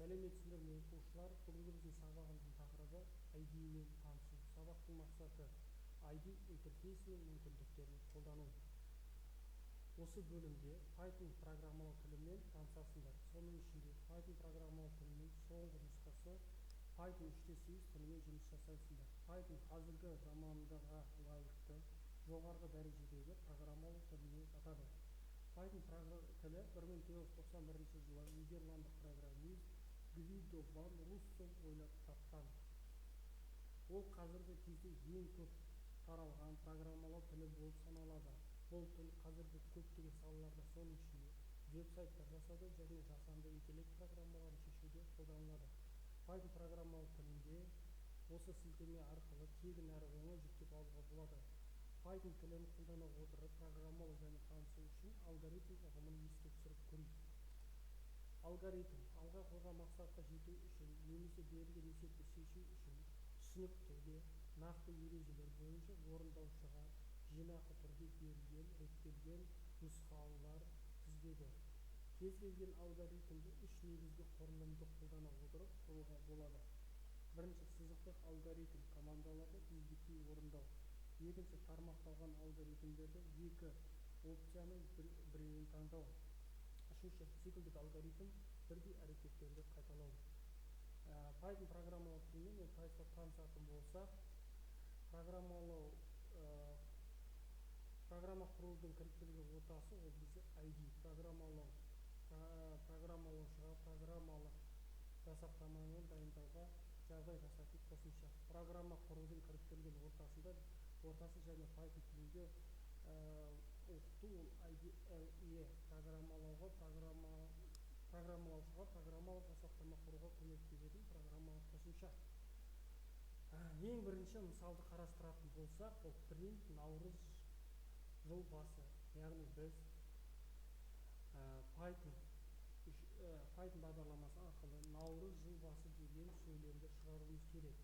Сәлеметсіздер ме оқушылар? Бүгінгі біздің сабағымыздың тақырыбы ID мен танысу. Сабақтың мақсаты ID интерфейсі мен мүмкіндіктерін қолдану. Осы бөлімде Python программалау тілімен танысасыңдар. Соның ішінде Python программалау тілінің соңғы нұсқасы Python 3.8 тілімен жұмыс жасайсыңдар. Python қазіргі заманға лайықты жоғарғы дәрежедегі программалау тіліне жатады. Python тілі 1991 жылы нидерландық программист Гвидо ван Руссом ойлап тапқан. Ол қазіргі кезде ең көп таралған программалау тілі болып саналады. Бұл тіл қазіргі көптеген салаларда, соның ішінде веб-сайттар жасауда және жасанды интеллект программаларын шешуде қолданылады. Python программалау тілінде осы сілтеме арқылы тегін әрі оңай жүктеп алуға болады. Python тілін қолдана отырып программалау және танысу үшін алгоритм ұғымын еске түсіріп көрейік. Алгоритм алға қойған мақсатқа жету үшін немесе берілген есепті шешу үшін түсініктігі нақты ережелер бойынша орындаушыға жинақы түрде берілген реттелген нұсқаулар тізбегі. Кез келген алгоритмді үш негізгі құрылымды қолдана отырып құруға болады. Бірінші, сызықтық алгоритм командаларды тізбектей орындау. Екінші, тармақталған алгоритмдерді екі опцияның біреуін таңдау. Үшінші, циклдік алгоритм бірдей әрекеттерді қайталау. Python программалау тілімен танысатын болсақ, программа құрудың кіріктірілген ортасы ол бізде ID. Программалаушыға программалық жасақтаманы дайындауға жағдай жасайтын қосымша. Программа құрудың кіріктірілген ортасы және Python тілінде оқыту ол IDLE программалаушыға программалық жасақтама құруға көмектесетін программалық қосымша. Ең бірінші мысалды қарастыратын болсақ, ол print наурыз жыл басы. Яғни біз Python бағдарламасы арқылы наурыз жыл басы деген сөйлемді шығаруымыз керек.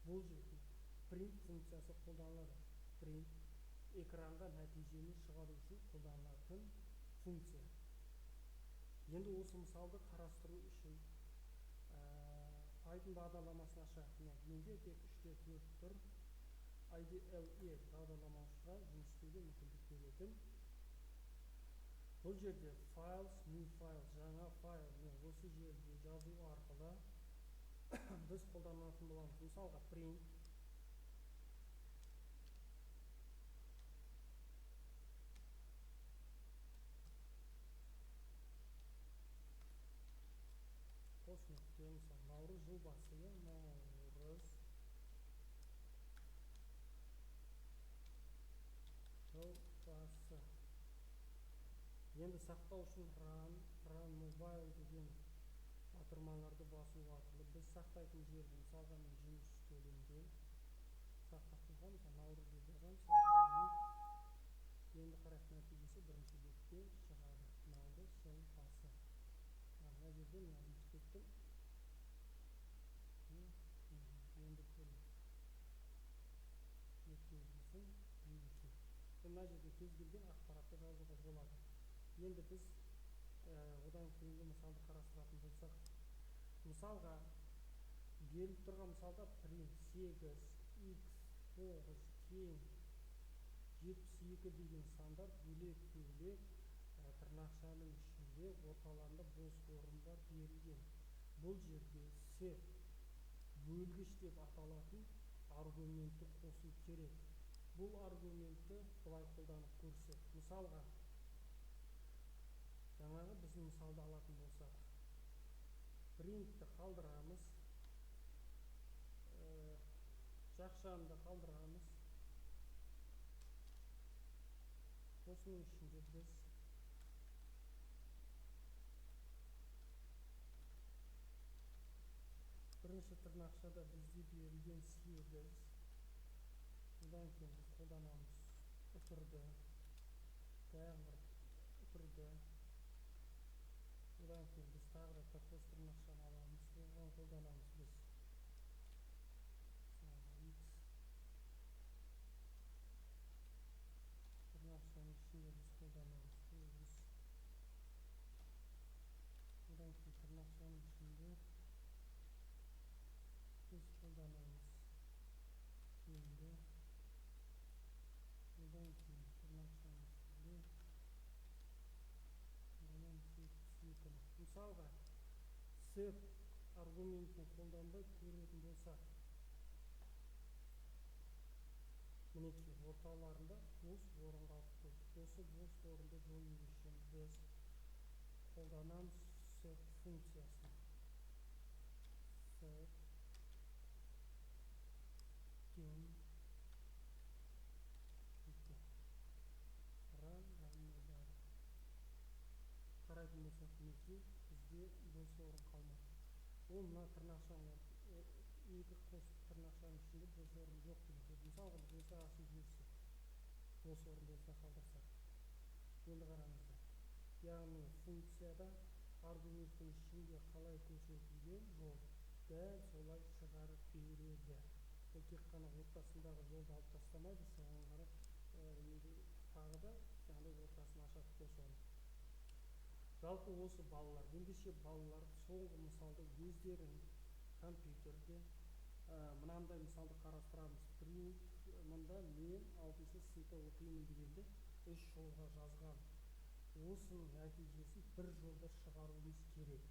Бұл жерде print функциясы қолданылады. Print экранға нәтижені шығару үшін қолданылатын функция. Енді осы мысалды қарастыру үшін Python бағдарламасын ашайық. Менде тек 3-4 тұр. IDLE бағдарламашыға жұмыс істеуге мүмкіндік беретін. Бұл жерде files, new file, жаңа файл, осы жерде жазу арқылы біз қолданатын боламыз. Мысалға print қос нүкте, мысалы наурыз жыл басы, наурыз жыл басы. Енді сақтау үшін run mobile деген батырмаларды басу арқылы біз сақтайтын жерді, мысалға мен жұмыс столінде сақтап қойғам, наурыз деп жазамын. Енді қарайық, нәтижесі бірінші бетте шығады. Наурыз жыл басы. Мына жерде мен жұмыс істеттім. Енді көрейік. Нәтижесін беруші. Мына жерде кез келген ақпаратты жазуға болады. Енді біз одан кейінгі мысалды қарастыратын болсақ, мысалға беріліп тұрған мысалда print 8, x, 9, тең 72 деген сандар бөлек-бөлек тырнақшаның ішінде орталарында бос орындар берілген. Бұл жерде set бөлгіш деп аталатын аргументті қосу керек. Бұл аргументті былай қолданып көрсек. Мысалға, жаңағы біздің мысалды алатын болсақ, printті қалдырамыз, жақшаны қалдырамыз. Осының ішінде біз бірінші тырнақшада бізде берілген 8, одан кейін біз қолданамыз үтірді, тағы бір үтірді, одан кейін біз тағы да қос тырнақшаны аламыз, оған қолданамыз біз x, тырнақшаның ішінде біз қолданамыз 9, одан кейін тырнақшаның ішінде біз қолданамыз. Кейінгі одан кейін тырнақшаны ішінде мысалға set аргументін қолданбай көретін болсақ, мінекей орталарында бос орынға алып қойдық. Осы бос орынды жою үшін біз қолданамыз set функциясын. Set dim қарайтын болсақ, мінекей бізде бос орын қалмады. Ол мына тырнақшаның екі қос тырнақшаның ішінде бос орын жоқ деген сөз. Мысалға біз осыған жіберсек, бос орын болса қалдырсақ, енді қараңыздар. Яғни функцияда аргументтің ішінде қалай көрсетілген жол дәл солай шығарып береді. Ол тек қана ортасындағы жолды алып тастамайды, соған қарап тағы да жаңағыдай ортасын ашады бос орын. Жалпы осы балалар, ендеше балалар соңғы мысалда өздерінің компьютерде мынандай мысалды қарастырамыз. Print мында мен 6-шы сыныпта оқимын дегенде 3 жолға жазған. Осының нәтижесін бір жолда шығаруымыз керек.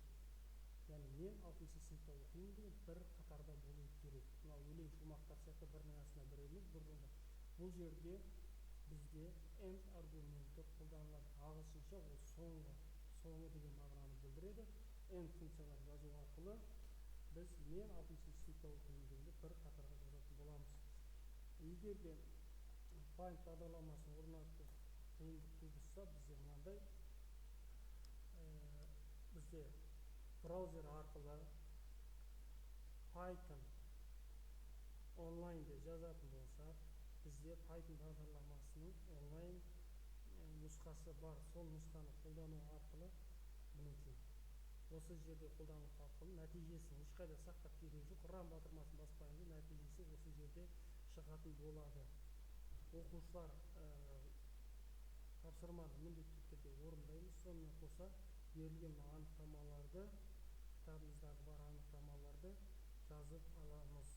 Яғни мен 6-шы сыныпта оқимын деген бір қатарда болуы керек. Мына өлең шумақтар сияқты бірінің астына бір емес, бір жолда. Бұл жерде бізде end аргументі қолданылады. Ағылшынша ол соңы деген мағынаны білдіреді. End функциялар жазу арқылы біз мен 6-шы сыныпта оқимын дегенде бір қатарға жазатын боламыз. Егер де find бағдарламасын орнату қиындық туғызса, бізде мынандай бізде браузер арқылы Python онлайнде жазатын болсақ, бізде Python бағдарламасының онлайн нұсқасы бар. Сол нұсқаны қолдану арқылы мінекей осы жерде қолдану арқылы нәтижесін ешқайда сақтап керегі жоқ. Run батырмасын баспайынша нәтижесі осы жерде шығатын болады. Оқушылар тапсырманы міндетті түрде орындаймыз. Сонымен қоса берілген анықтамаларды, кітабымыздағы бар анықтамаларды жазып аламыз.